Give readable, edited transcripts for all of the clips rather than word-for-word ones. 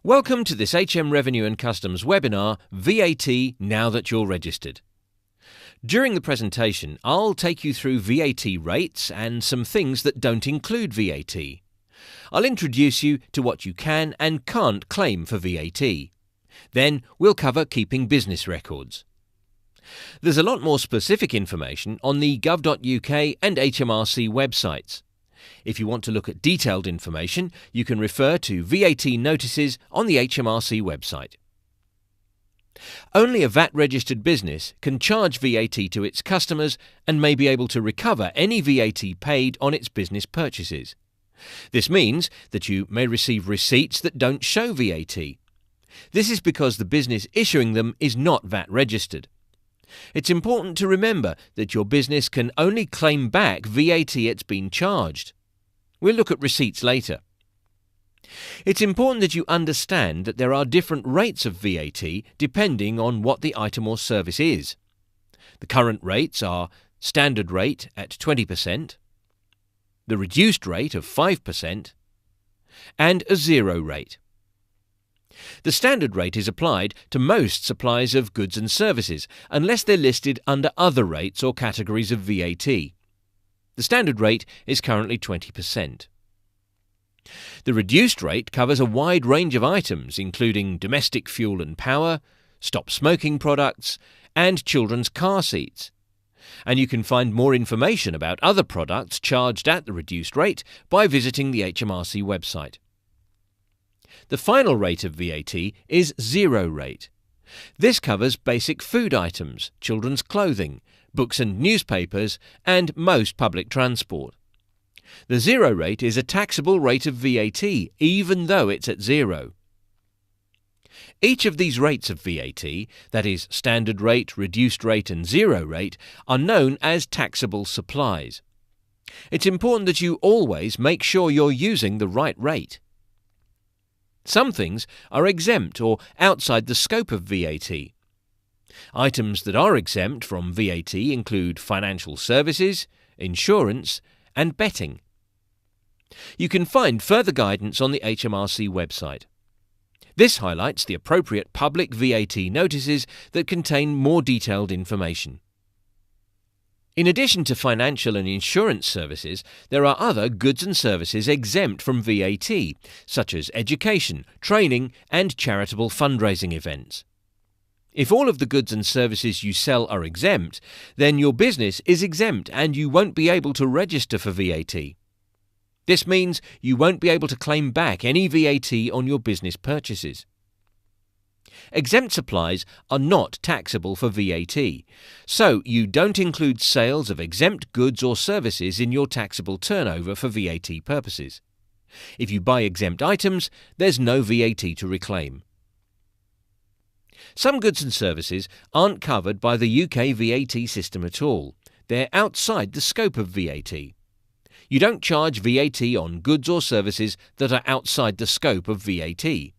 Welcome to this HM Revenue and Customs webinar, VAT Now That You're Registered. During the presentation, I'll take you through VAT rates and some things that don't include VAT. I'll introduce you to what you can and can't claim for VAT. Then we'll cover keeping business records. There's a lot more specific information on the gov.uk and HMRC websites. If you want to look at detailed information, you can refer to VAT notices on the HMRC website. Only a VAT-registered business can charge VAT to its customers and may be able to recover any VAT paid on its business purchases. This means that you may receive receipts that don't show VAT. This is because the business issuing them is not VAT-registered. It's important to remember that your business can only claim back VAT it's been charged. We'll look at receipts later. It's important that you understand that there are different rates of VAT depending on what the item or service is. The current rates are standard rate at 20%, the reduced rate of 5%, and a zero rate. The standard rate is applied to most supplies of goods and services, unless they're listed under other rates or categories of VAT. The standard rate is currently 20%. The reduced rate covers a wide range of items, including domestic fuel and power, stop smoking products, and children's car seats. And you can find more information about other products charged at the reduced rate by visiting the HMRC website. The final rate of VAT is zero rate. This covers basic food items, children's clothing, books and newspapers, and most public transport. The zero rate is a taxable rate of VAT, even though it's at zero. Each of these rates of VAT, that is, standard rate, reduced rate and zero rate, are known as taxable supplies. It's important that you always make sure you're using the right rate. Some things are exempt or outside the scope of VAT. Items that are exempt from VAT include financial services, insurance, and betting. You can find further guidance on the HMRC website. This highlights the appropriate public VAT notices that contain more detailed information. In addition to financial and insurance services, there are other goods and services exempt from VAT, such as education, training, and charitable fundraising events. If all of the goods and services you sell are exempt, then your business is exempt and you won't be able to register for VAT. This means you won't be able to claim back any VAT on your business purchases. Exempt supplies are not taxable for VAT, so you don't include sales of exempt goods or services in your taxable turnover for VAT purposes. If you buy exempt items, there's no VAT to reclaim. Some goods and services aren't covered by the UK VAT system at all. They're outside the scope of VAT. You don't charge VAT on goods or services that are outside the scope of VAT.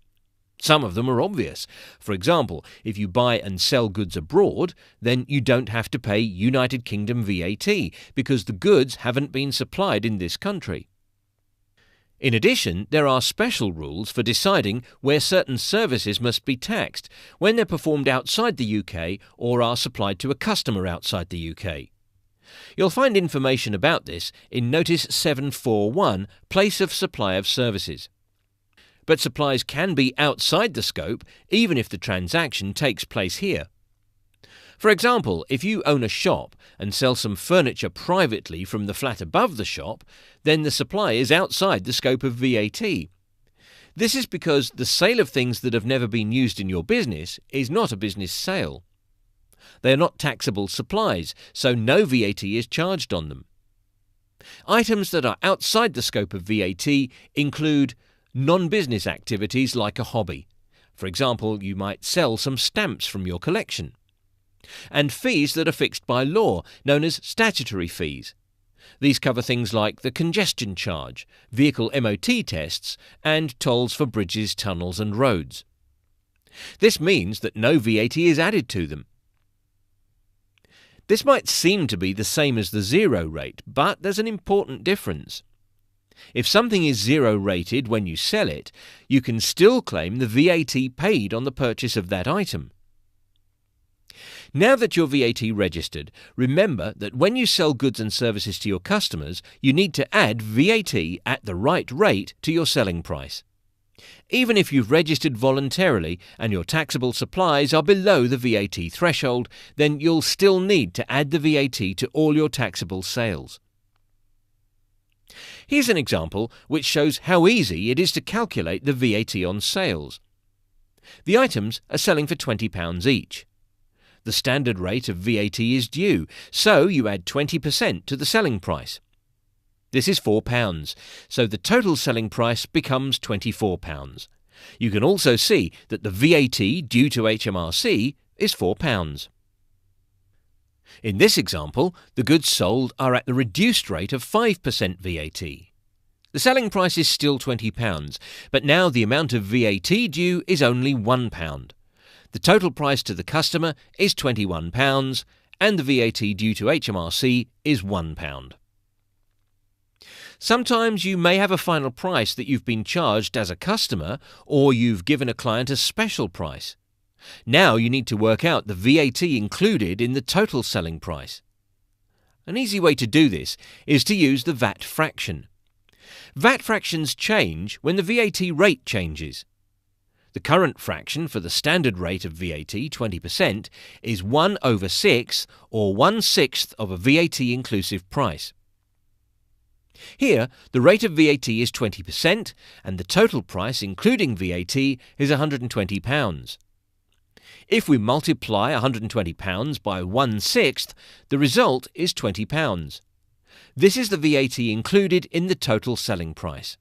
Some of them are obvious. For example, if you buy and sell goods abroad, then you don't have to pay United Kingdom VAT because the goods haven't been supplied in this country. In addition, there are special rules for deciding where certain services must be taxed when they're performed outside the UK or are supplied to a customer outside the UK. You'll find information about this in Notice 741, Place of Supply of Services. But supplies can be outside the scope even if the transaction takes place here. For example, if you own a shop and sell some furniture privately from the flat above the shop, then the supply is outside the scope of VAT. This is because the sale of things that have never been used in your business is not a business sale. They are not taxable supplies, so no VAT is charged on them. Items that are outside the scope of VAT include non-business activities like a hobby. For example, you might sell some stamps from your collection. And fees that are fixed by law, known as statutory fees. These cover things like the congestion charge, vehicle MOT tests, and tolls for bridges, tunnels and roads. This means that no VAT is added to them. This might seem to be the same as the zero rate, but there's an important difference. If something is zero rated when you sell it, you can still claim the VAT paid on the purchase of that item. Now that you're VAT registered, remember that when you sell goods and services to your customers, you need to add VAT at the right rate to your selling price. Even if you've registered voluntarily and your taxable supplies are below the VAT threshold, then you'll still need to add the VAT to all your taxable sales. Here's an example which shows how easy it is to calculate the VAT on sales. The items are selling for £20 each. The standard rate of VAT is due, so you add 20% to the selling price. This is £4, so the total selling price becomes £24. You can also see that the VAT due to HMRC is £4. In this example, the goods sold are at the reduced rate of 5% VAT. The selling price is still £20, but now the amount of VAT due is only £1. The total price to the customer is £21, and the VAT due to HMRC is £1. Sometimes you may have a final price that you've been charged as a customer, or you've given a client a special price. Now you need to work out the VAT included in the total selling price. An easy way to do this is to use the VAT fraction. VAT fractions change when the VAT rate changes. The current fraction for the standard rate of VAT, 20%, is 1/6 or 1/6 of a VAT inclusive price. Here, the rate of VAT is 20% and the total price including VAT is £120. If we multiply £120 by 1/6, the result is £20. This is the VAT included in the total selling price.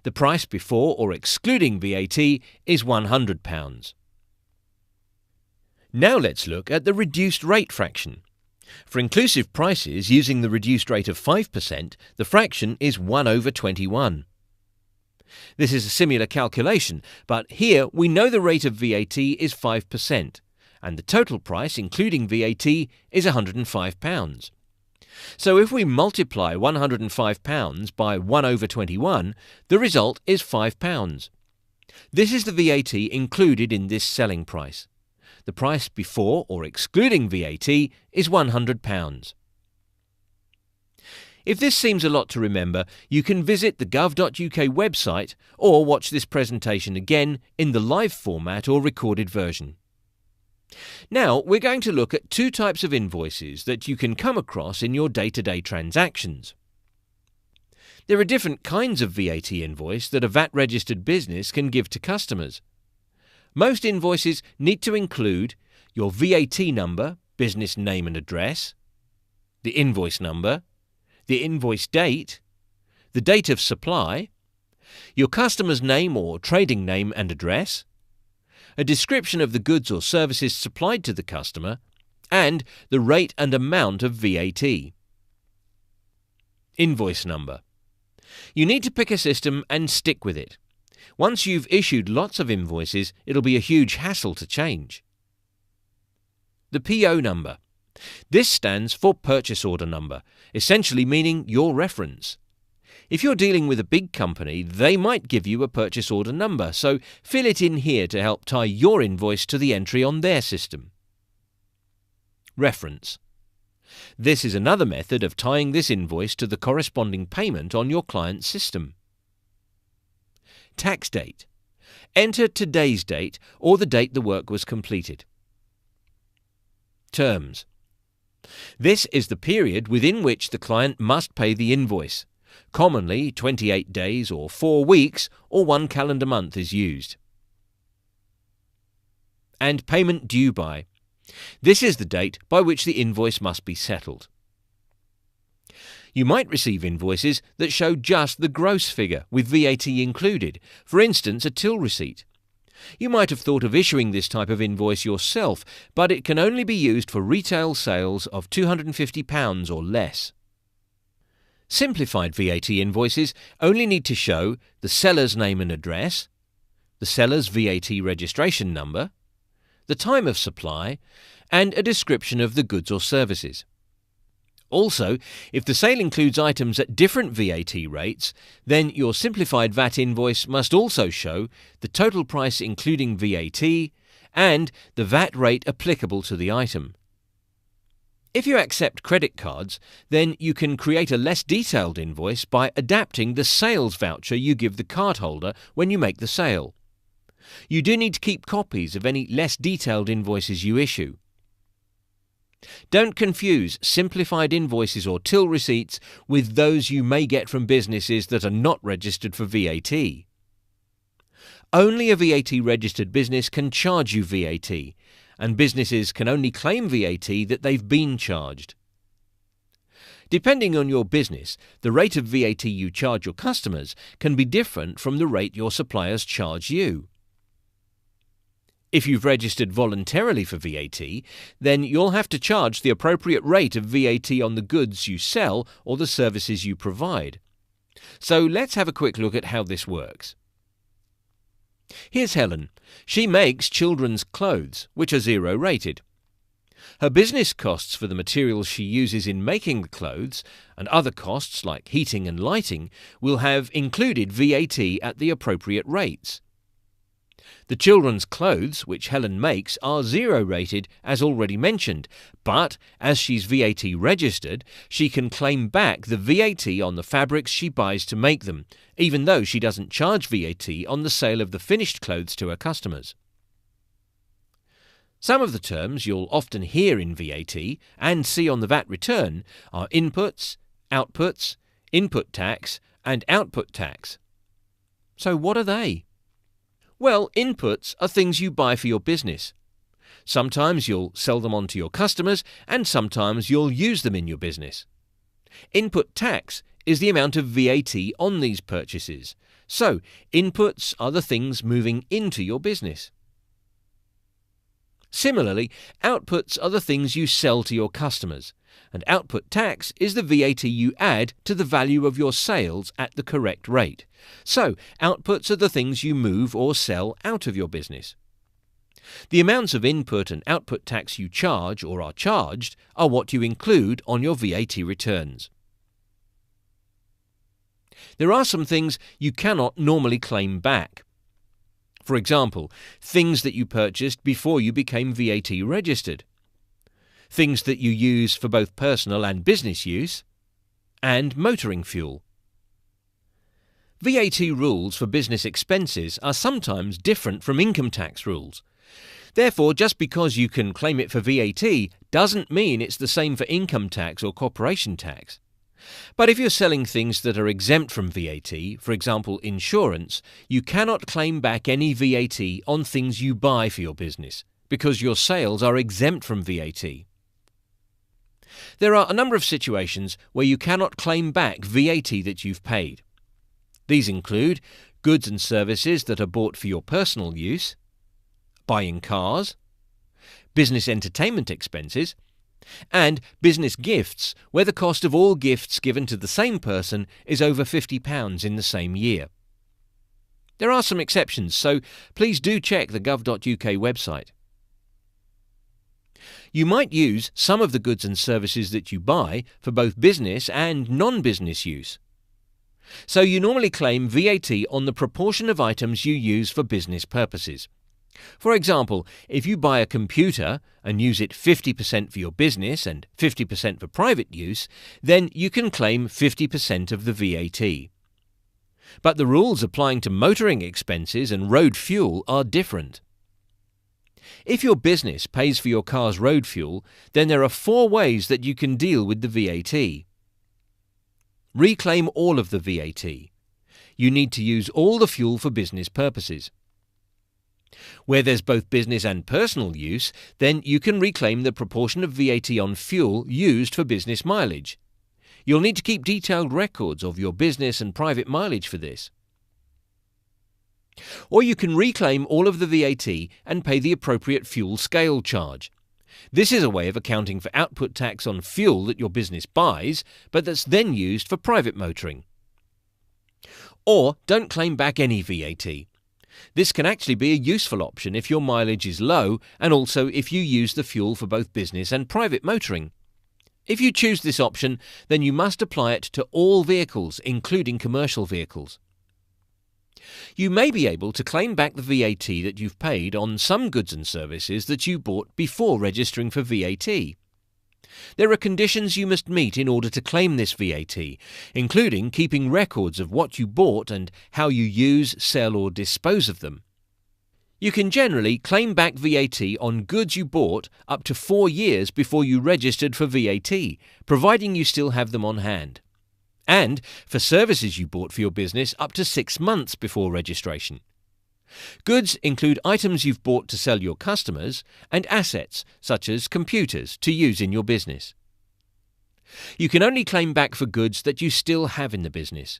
The price before or excluding VAT is £100. Now let's look at the reduced rate fraction. For inclusive prices using the reduced rate of 5%, the fraction is 1/21. This is a similar calculation, but here we know the rate of VAT is 5%, and the total price including VAT is £105. So if we multiply £105 by 1/21, the result is £5. This is the VAT included in this selling price. The price before or excluding VAT is £100. If this seems a lot to remember, you can visit the gov.uk website or watch this presentation again in the live format or recorded version. Now we're going to look at two types of invoices that you can come across in your day-to-day transactions. There are different kinds of VAT invoice that a VAT-registered business can give to customers. Most invoices need to include your VAT number, business name and address, the invoice number, the invoice date, the date of supply, your customer's name or trading name and address, a description of the goods or services supplied to the customer, and the rate and amount of VAT. Invoice number. You need to pick a system and stick with it. Once you've issued lots of invoices, it'll be a huge hassle to change. The PO number. This stands for purchase order number, essentially meaning your reference. If you're dealing with a big company, they might give you a purchase order number, so fill it in here to help tie your invoice to the entry on their system. Reference. This is another method of tying this invoice to the corresponding payment on your client's system. Tax date. Enter today's date or the date the work was completed. Terms. This is the period within which the client must pay the invoice. Commonly, 28 days or 4 weeks or 1 calendar month is used. And payment due by. This is the date by which the invoice must be settled. You might receive invoices that show just the gross figure with VAT included, for instance a till receipt. You might have thought of issuing this type of invoice yourself, but it can only be used for retail sales of £250 or less. Simplified VAT invoices only need to show the seller's name and address, the seller's VAT registration number, the time of supply, and a description of the goods or services. Also, if the sale includes items at different VAT rates, then your simplified VAT invoice must also show the total price including VAT and the VAT rate applicable to the item. If you accept credit cards, then you can create a less detailed invoice by adapting the sales voucher you give the cardholder when you make the sale. You do need to keep copies of any less detailed invoices you issue. Don't confuse simplified invoices or till receipts with those you may get from businesses that are not registered for VAT. Only a VAT-registered business can charge you VAT, and businesses can only claim VAT that they've been charged. Depending on your business, the rate of VAT you charge your customers can be different from the rate your suppliers charge you. If you've registered voluntarily for VAT, then you'll have to charge the appropriate rate of VAT on the goods you sell or the services you provide. So let's have a quick look at how this works. Here's Helen. She makes children's clothes, which are zero rated. Her business costs for the materials she uses in making the clothes and other costs like heating and lighting will have included VAT at the appropriate rates. The children's clothes, which Helen makes, are zero rated, as already mentioned, but as she's VAT registered, she can claim back the VAT on the fabrics she buys to make them, even though she doesn't charge VAT on the sale of the finished clothes to her customers. Some of the terms you'll often hear in VAT and see on the VAT return are inputs, outputs, input tax, and output tax. So what are they? Well, inputs are things you buy for your business. Sometimes you'll sell them on to your customers, and sometimes you'll use them in your business. Input tax is the amount of VAT on these purchases. So, inputs are the things moving into your business. Similarly, outputs are the things you sell to your customers, and output tax is the VAT you add to the value of your sales at the correct rate. So, outputs are the things you move or sell out of your business. The amounts of input and output tax you charge or are charged are what you include on your VAT returns. There are some things you cannot normally claim back. For example, things that you purchased before you became VAT registered, things that you use for both personal and business use, and motoring fuel. VAT rules for business expenses are sometimes different from income tax rules. Therefore, just because you can claim it for VAT doesn't mean it's the same for income tax or corporation tax. But if you're selling things that are exempt from VAT, for example insurance, you cannot claim back any VAT on things you buy for your business, because your sales are exempt from VAT. There are a number of situations where you cannot claim back VAT that you've paid. These include goods and services that are bought for your personal use, buying cars, business entertainment expenses, and business gifts where the cost of all gifts given to the same person is over £50 in the same year. There are some exceptions, so please do check the gov.uk website. You might use some of the goods and services that you buy for both business and non-business use. So you normally claim VAT on the proportion of items you use for business purposes. For example, if you buy a computer and use it 50% for your business and 50% for private use, then you can claim 50% of the VAT. But the rules applying to motoring expenses and road fuel are different. If your business pays for your car's road fuel, then there are 4 ways that you can deal with the VAT. Reclaim all of the VAT. You need to use all the fuel for business purposes. Where there's both business and personal use, then you can reclaim the proportion of VAT on fuel used for business mileage. You'll need to keep detailed records of your business and private mileage for this. Or you can reclaim all of the VAT and pay the appropriate fuel scale charge. This is a way of accounting for output tax on fuel that your business buys, but that's then used for private motoring. Or don't claim back any VAT. This can actually be a useful option if your mileage is low and also if you use the fuel for both business and private motoring. If you choose this option, then you must apply it to all vehicles, including commercial vehicles. You may be able to claim back the VAT that you've paid on some goods and services that you bought before registering for VAT. There are conditions you must meet in order to claim this VAT, including keeping records of what you bought and how you use, sell or dispose of them. You can generally claim back VAT on goods you bought up to 4 years before you registered for VAT, providing you still have them on hand. And for services you bought for your business up to 6 months before registration. Goods include items you've bought to sell your customers and assets such as computers to use in your business. You can only claim back for goods that you still have in the business.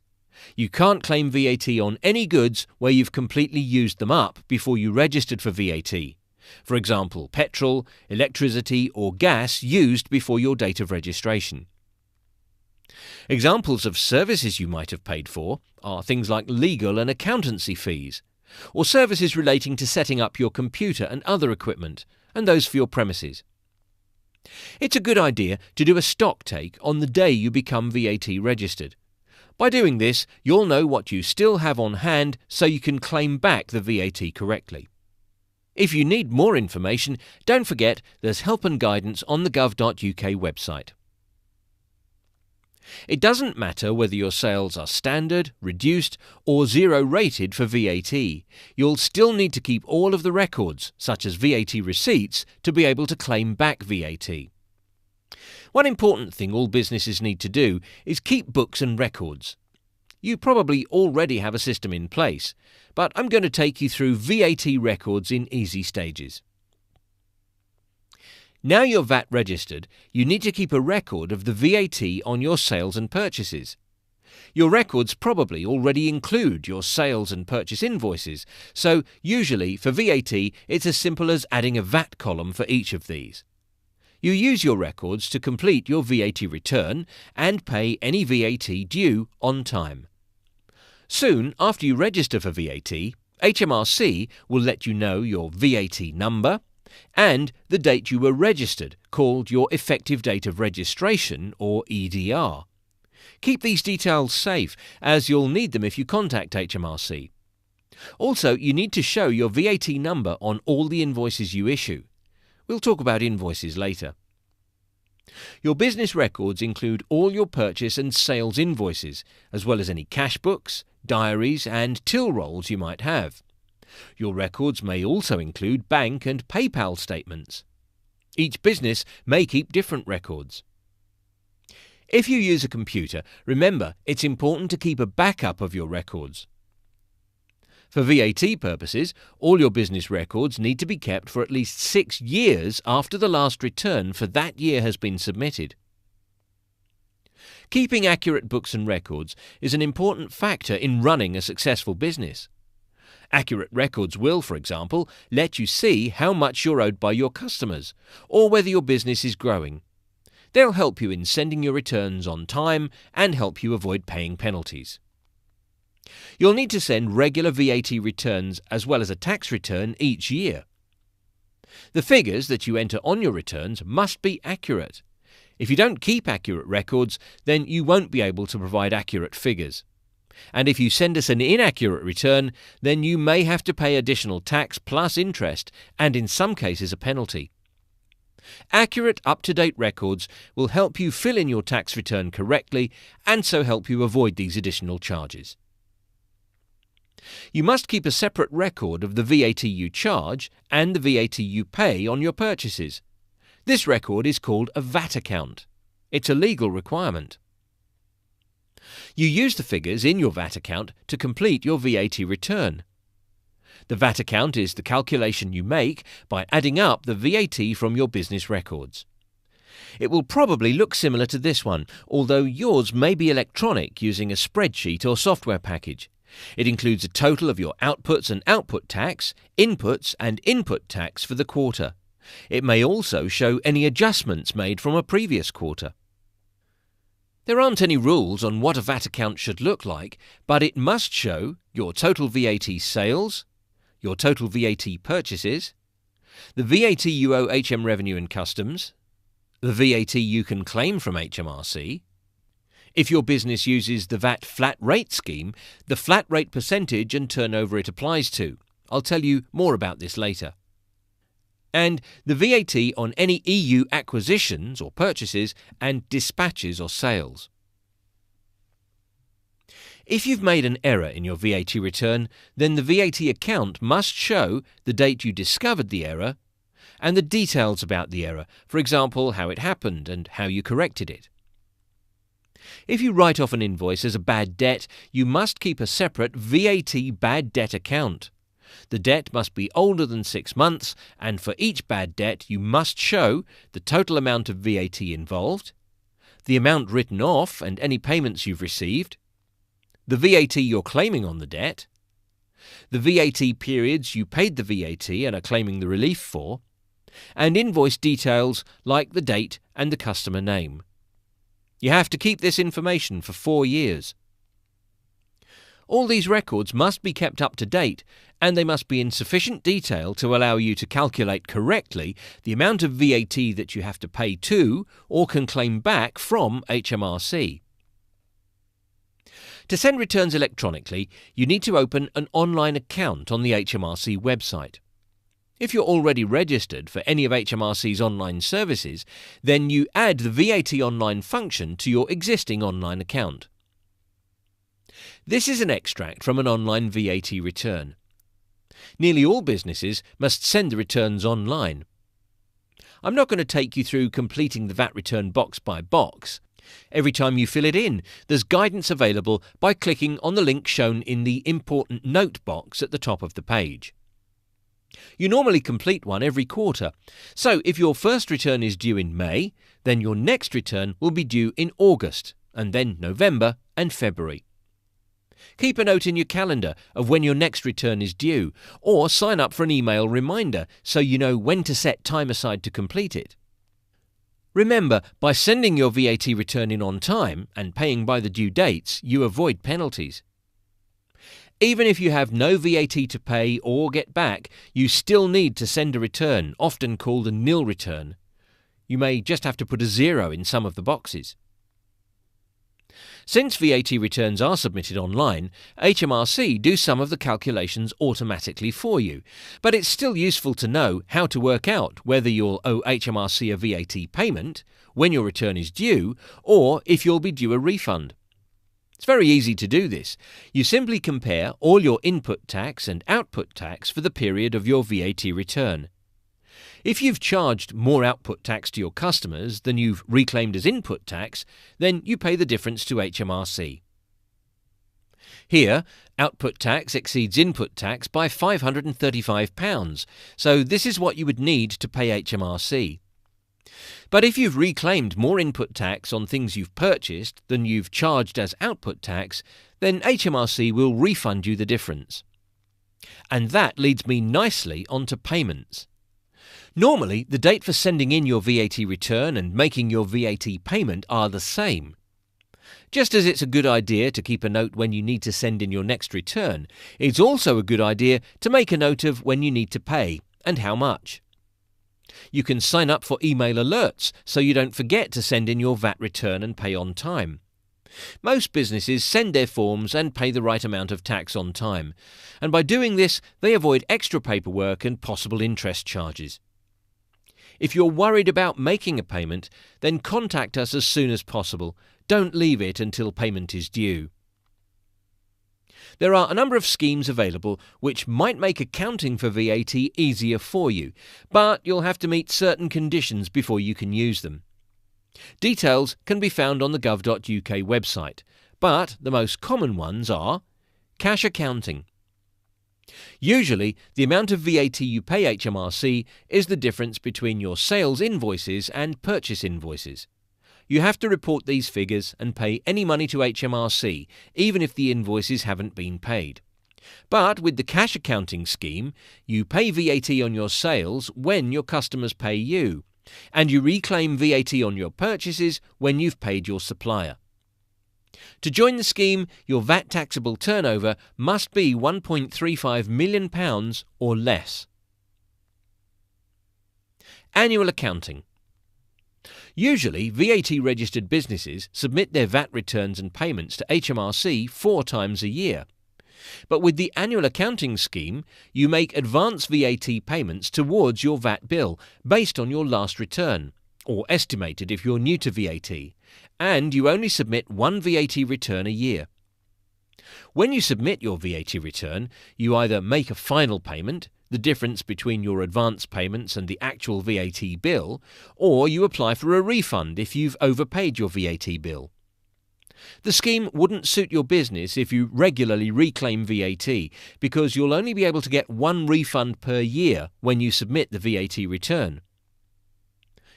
You can't claim VAT on any goods where you've completely used them up before you registered for VAT. For example, petrol, electricity or gas used before your date of registration. Examples of services you might have paid for are things like legal and accountancy fees, or services relating to setting up your computer and other equipment, and those for your premises. It's a good idea to do a stock take on the day you become VAT registered. By doing this, you'll know what you still have on hand so you can claim back the VAT correctly. If you need more information, don't forget there's help and guidance on the gov.uk website. It doesn't matter whether your sales are standard, reduced or zero rated for VAT. You'll still need to keep all of the records, such as VAT receipts, to be able to claim back VAT. One important thing all businesses need to do is keep books and records. You probably already have a system in place, but I'm going to take you through VAT records in easy stages. Now you're VAT registered, you need to keep a record of the VAT on your sales and purchases. Your records probably already include your sales and purchase invoices, so usually for VAT it's as simple as adding a VAT column for each of these. You use your records to complete your VAT return and pay any VAT due on time. Soon after you register for VAT, HMRC will let you know your VAT number and the date you were registered, called your effective date of registration or EDR. Keep these details safe, as you'll need them if you contact HMRC. Also, you need to show your VAT number on all the invoices you issue. We'll talk about invoices later. Your business records include all your purchase and sales invoices, as well as any cash books, diaries and till rolls you might have. Your records may also include bank and PayPal statements. Each business may keep different records. If you use a computer, remember it's important to keep a backup of your records. For VAT purposes, all your business records need to be kept for at least 6 years after the last return for that year has been submitted. Keeping accurate books and records is an important factor in running a successful business. Accurate records will, for example, let you see how much you're owed by your customers, or whether your business is growing. They'll help you in sending your returns on time and help you avoid paying penalties. You'll need to send regular VAT returns as well as a tax return each year. The figures that you enter on your returns must be accurate. If you don't keep accurate records, then you won't be able to provide accurate figures. And if you send us an inaccurate return, then you may have to pay additional tax plus interest, and in some cases a penalty. Accurate, up-to-date records will help you fill in your tax return correctly and so help you avoid these additional charges. You must keep a separate record of the VAT you charge and the VAT you pay on your purchases. This record is called a VAT account. It's a legal requirement. You use the figures in your VAT account to complete your VAT return. The VAT account is the calculation you make by adding up the VAT from your business records. It will probably look similar to this one, although yours may be electronic using a spreadsheet or software package. It includes a total of your outputs and output tax, inputs and input tax for the quarter. It may also show any adjustments made from a previous quarter. There aren't any rules on what a VAT account should look like, but it must show your total VAT sales, your total VAT purchases, the VAT you owe HM Revenue and Customs, the VAT you can claim from HMRC. If your business uses the VAT flat rate scheme, the flat rate percentage and turnover it applies to. I'll tell you more about this later. And the VAT on any EU acquisitions or purchases and dispatches or sales. If you've made an error in your VAT return, then the VAT account must show the date you discovered the error and the details about the error, for example, how it happened and how you corrected it. If you write off an invoice as a bad debt, you must keep a separate VAT bad debt account. The debt must be older than 6 months, and for each bad debt you must show the total amount of VAT involved, the amount written off and any payments you've received, the VAT you're claiming on the debt, the VAT periods you paid the VAT and are claiming the relief for, and invoice details like the date and the customer name. You have to keep this information for 4 years. All these records must be kept up to date, and they must be in sufficient detail to allow you to calculate correctly the amount of VAT that you have to pay to or can claim back from HMRC. To send returns electronically, you need to open an online account on the HMRC website. If you're already registered for any of HMRC's online services, then you add the VAT Online function to your existing online account. This is an extract from an online VAT return. Nearly all businesses must send the returns online. I'm not going to take you through completing the VAT return box by box. Every time you fill it in, there's guidance available by clicking on the link shown in the Important Note box at the top of the page. You normally complete one every quarter, so if your first return is due in May, then your next return will be due in August, and then November and February. Keep a note in your calendar of when your next return is due, or sign up for an email reminder so you know when to set time aside to complete it. Remember, by sending your VAT return in on time and paying by the due dates, you avoid penalties. Even if you have no VAT to pay or get back, you still need to send a return, often called a nil return. You may just have to put a 0 in some of the boxes. Since VAT returns are submitted online, HMRC do some of the calculations automatically for you, but it's still useful to know how to work out whether you'll owe HMRC a VAT payment, when your return is due, or if you'll be due a refund. It's very easy to do this. You simply compare all your input tax and output tax for the period of your VAT return. If you've charged more output tax to your customers than you've reclaimed as input tax, then you pay the difference to HMRC. Here, output tax exceeds input tax by £535, so this is what you would need to pay HMRC. But if you've reclaimed more input tax on things you've purchased than you've charged as output tax, then HMRC will refund you the difference. And that leads me nicely onto payments. Normally, the date for sending in your VAT return and making your VAT payment are the same. Just as it's a good idea to keep a note when you need to send in your next return, it's also a good idea to make a note of when you need to pay and how much. You can sign up for email alerts so you don't forget to send in your VAT return and pay on time. Most businesses send their forms and pay the right amount of tax on time, and by doing this they avoid extra paperwork and possible interest charges. If you're worried about making a payment, then contact us as soon as possible. Don't leave it until payment is due. There are a number of schemes available which might make accounting for VAT easier for you, but you'll have to meet certain conditions before you can use them. Details can be found on the gov.uk website, but the most common ones are cash accounting. Usually, the amount of VAT you pay HMRC is the difference between your sales invoices and purchase invoices. You have to report these figures and pay any money to HMRC, even if the invoices haven't been paid. But with the cash accounting scheme, you pay VAT on your sales when your customers pay you, and you reclaim VAT on your purchases when you've paid your supplier. To join the scheme, your VAT taxable turnover must be £1.35 million or less. Annual accounting. Usually, VAT-registered businesses submit their VAT returns and payments to HMRC 4 times a year. But with the annual accounting scheme, you make advance VAT payments towards your VAT bill based on your last return, or estimated if you're new to VAT, and you only submit one VAT return a year. When you submit your VAT return, you either make a final payment, the difference between your advance payments and the actual VAT bill, or you apply for a refund if you've overpaid your VAT bill. The scheme wouldn't suit your business if you regularly reclaim VAT, because you'll only be able to get one refund per year when you submit the VAT return.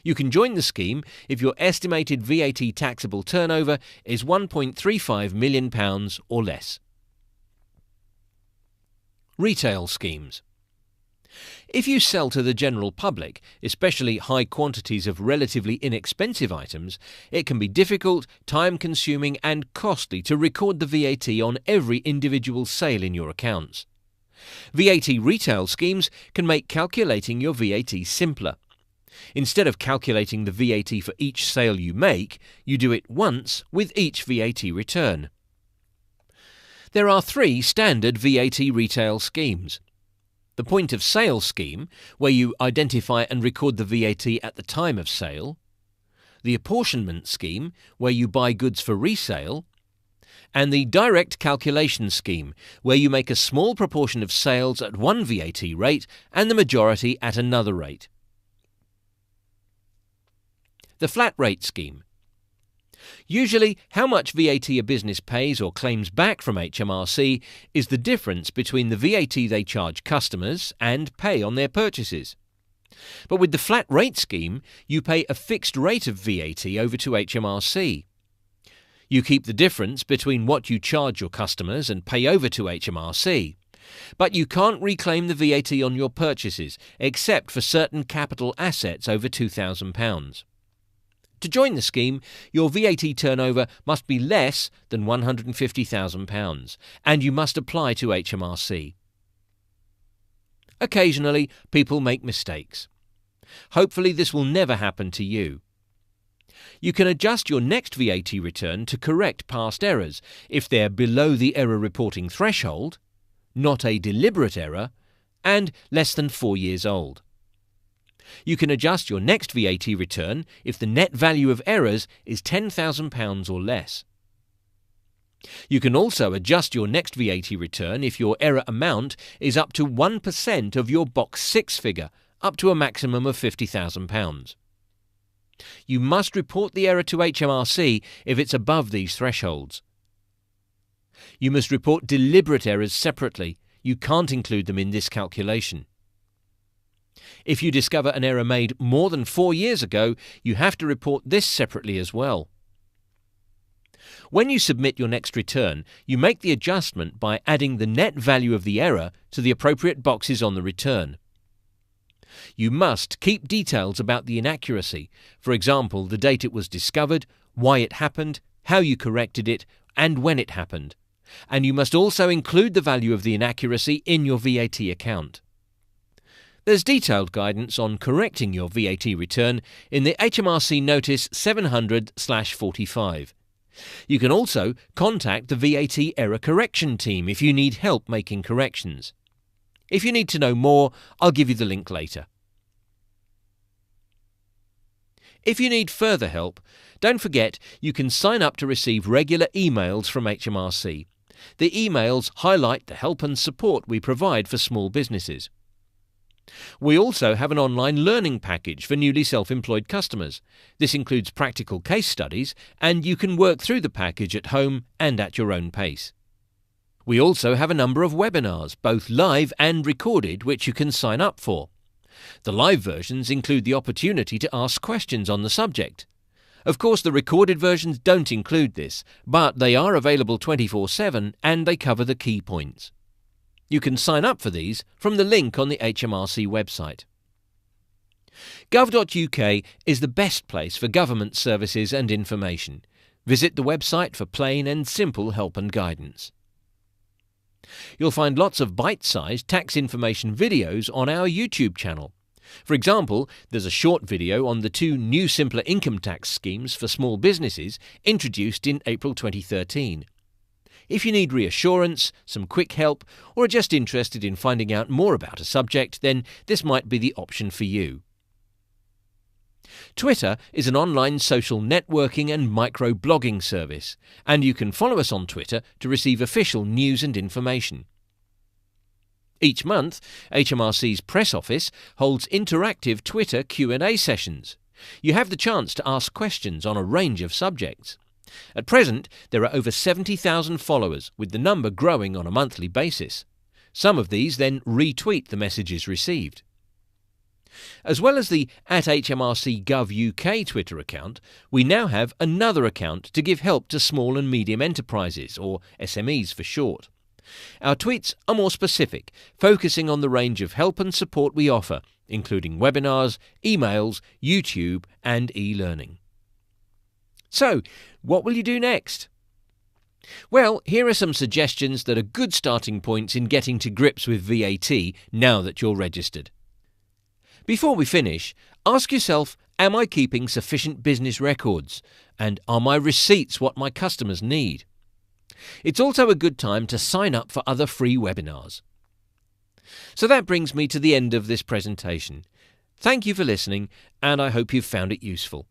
You can join the scheme if your estimated VAT taxable turnover is £1.35 million or less. Retail schemes. If you sell to the general public, especially high quantities of relatively inexpensive items, it can be difficult, time-consuming and costly to record the VAT on every individual sale in your accounts. VAT retail schemes can make calculating your VAT simpler. Instead of calculating the VAT for each sale you make, you do it once with each VAT return. There are 3 standard VAT retail schemes. The point of sale scheme, where you identify and record the VAT at the time of sale. The apportionment scheme, where you buy goods for resale. And the direct calculation scheme, where you make a small proportion of sales at one VAT rate and the majority at another rate. The flat rate scheme. Usually, how much VAT a business pays or claims back from HMRC is the difference between the VAT they charge customers and pay on their purchases. But with the flat rate scheme, you pay a fixed rate of VAT over to HMRC. You keep the difference between what you charge your customers and pay over to HMRC. But you can't reclaim the VAT on your purchases, except for certain capital assets over £2,000. To join the scheme, your VAT turnover must be less than £150,000, and you must apply to HMRC. Occasionally, people make mistakes. Hopefully, this will never happen to you. You can adjust your next VAT return to correct past errors if they're below the error reporting threshold, not a deliberate error, and less than 4 years old. You can adjust your next VAT return if the net value of errors is £10,000 or less. You can also adjust your next VAT return if your error amount is up to 1% of your Box 6 figure, up to a maximum of £50,000. You must report the error to HMRC if it's above these thresholds. You must report deliberate errors separately. You can't include them in this calculation. If you discover an error made more than 4 years ago, you have to report this separately as well. When you submit your next return, you make the adjustment by adding the net value of the error to the appropriate boxes on the return. You must keep details about the inaccuracy, for example, the date it was discovered, why it happened, how you corrected it, and when it happened. And you must also include the value of the inaccuracy in your VAT account. There's detailed guidance on correcting your VAT return in the HMRC Notice 700/45. You can also contact the VAT Error Correction Team if you need help making corrections. If you need to know more, I'll give you the link later. If you need further help, don't forget you can sign up to receive regular emails from HMRC. The emails highlight the help and support we provide for small businesses. We also have an online learning package for newly self-employed customers. This includes practical case studies, and you can work through the package at home and at your own pace. We also have a number of webinars, both live and recorded, which you can sign up for. The live versions include the opportunity to ask questions on the subject. Of course, the recorded versions don't include this, but they are available 24/7 and they cover the key points. You can sign up for these from the link on the HMRC website. Gov.uk is the best place for government services and information. Visit the website for plain and simple help and guidance. You'll find lots of bite-sized tax information videos on our YouTube channel. For example, there's a short video on the 2 new simpler income tax schemes for small businesses introduced in April 2013. If you need reassurance, some quick help, or are just interested in finding out more about a subject, then this might be the option for you. Twitter is an online social networking and micro-blogging service, and you can follow us on Twitter to receive official news and information. Each month, HMRC's press office holds interactive Twitter Q&A sessions. You have the chance to ask questions on a range of subjects. At present, there are over 70,000 followers, with the number growing on a monthly basis. Some of these then retweet the messages received. As well as the @HMRC.gov.uk Twitter account, we now have another account to give help to small and medium enterprises, or SMEs for short. Our tweets are more specific, focusing on the range of help and support we offer, including webinars, emails, YouTube and e-learning. So, what will you do next? Well, here are some suggestions that are good starting points in getting to grips with VAT now that you're registered. Before we finish, ask yourself, am I keeping sufficient business records? And are my receipts what my customers need? It's also a good time to sign up for other free webinars. So that brings me to the end of this presentation. Thank you for listening, and I hope you've found it useful.